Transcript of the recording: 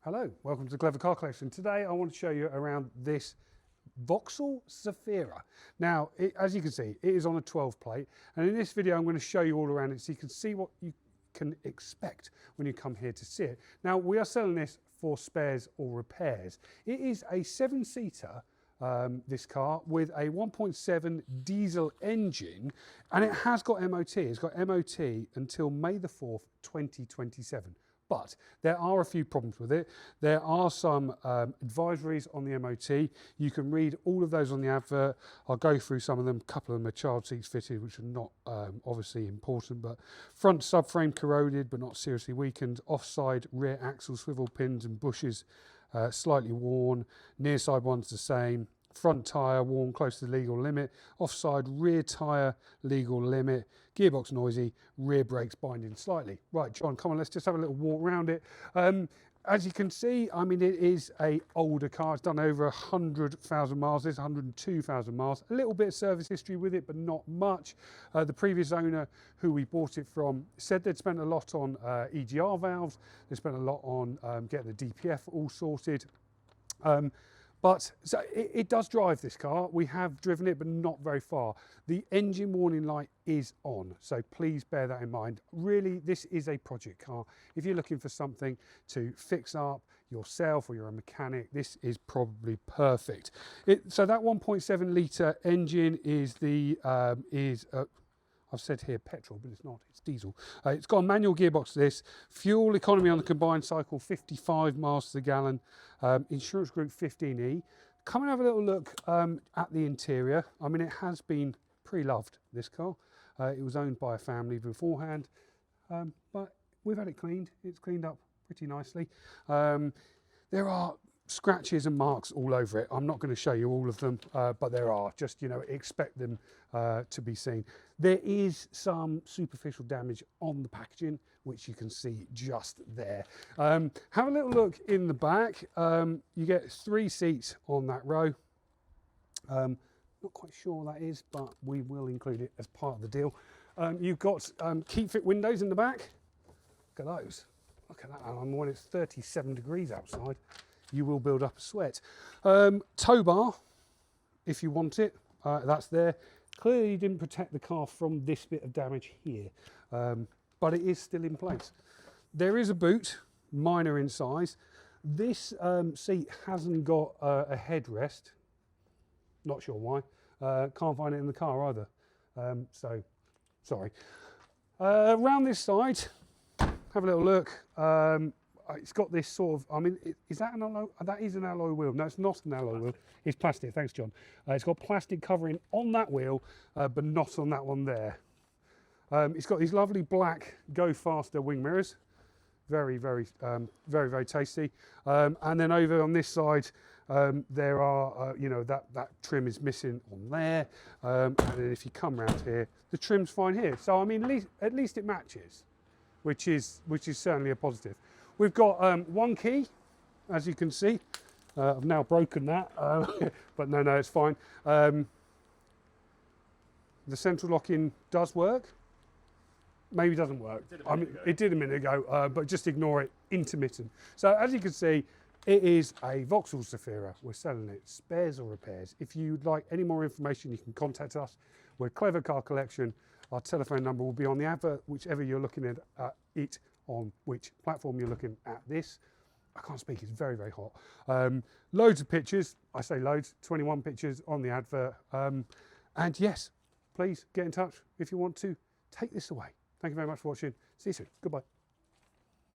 Hello, welcome to the Clever Car Collection. Today I want to show you around this Vauxhall Zafira. Now, as you can see, it is on a 12 plate, and in this video I'm going to show you all around it so you can see what you can expect when you come here to see it. Now, we are selling this for spares or repairs. It is a 7-seater, this car, with a 1.7 diesel engine, and it has got MOT. It's got MOT until May the 4th, 2027. But there are a few problems with it. There are some advisories on the MOT. You can read all of those on the advert. I'll go through some of them. A couple of them are child seats fitted, which are not obviously important, but front subframe corroded but not seriously weakened. Offside rear axle swivel pins and bushes slightly worn. Near side one's the same. Front tyre worn close to the legal limit, offside rear tyre legal limit, gearbox noisy, rear brakes binding slightly. Right, John, come on, let's just have a little walk around it. As you can see, I mean, it is a older car. It's done over 100,000 miles. There's 102,000 miles. A little bit of service history with it, but not much. The previous owner who we bought it from said they'd spent a lot on EGR valves. They spent a lot on getting the DPF all sorted. But so it does drive, this car. We have driven it, but not very far. The engine warning light is on, so please bear that in mind. Really, this is a project car. If you're looking for something to fix up yourself or you're a mechanic, this is probably perfect. So that 1.7 litre engine is I've said here petrol, but it's not, it's diesel. It's got a manual gearbox, this. Fuel economy on the combined cycle, 55 miles to the gallon. Insurance group 15E. Come and have a little look at the interior. I mean, it has been pre-loved, this car. It was owned by a family beforehand, but we've had it cleaned. It's cleaned up pretty nicely. There are scratches and marks all over it. I'm not going to show you all of them, but there are. Just, you know, expect them to be seen. There is some superficial damage on the packaging, which you can see just there. Have a little look in the back. You get 3 seats on that row. Not quite sure what that is, but we will include it as part of the deal. You've got keep fit windows in the back. Look at those. Look at that. And when it's 37 degrees outside, you will build up a sweat. Tow bar, if you want it, that's there. Clearly you didn't protect the car from this bit of damage here, but it is still in place. There is a boot, minor in size. This seat hasn't got a headrest. Not sure why. Can't find it in the car either. So, sorry. Around this side, have a little look. It's got this sort of, I mean, is that an alloy? That is an alloy wheel. No, it's not an alloy wheel. It's plastic. Thanks, John. It's got plastic covering on that wheel, but not on that one there. It's got these lovely black Go Faster wing mirrors. Very, very, very tasty. And then over on this side, there are, you know, that trim is missing on there. And then if you come around here, the trim's fine here. So, I mean, at least it matches, which is certainly a positive. We've got one key, as you can see. I've now broken that, but no, it's fine. The central locking does work. Maybe doesn't work. It did a minute ago, but just ignore it, intermittent. So as you can see, it is a Vauxhall Zafira. We're selling it, spares or repairs. If you'd like any more information, you can contact us. We're Clever Car Collection. Our telephone number will be on the advert, whichever you're looking at it, on which platform you're looking at this. I can't speak, it's very, very hot. Loads of pictures, I say loads, 21 pictures on the advert. And yes, please get in touch if you want to take this away. Thank you very much for watching. See you soon. Goodbye.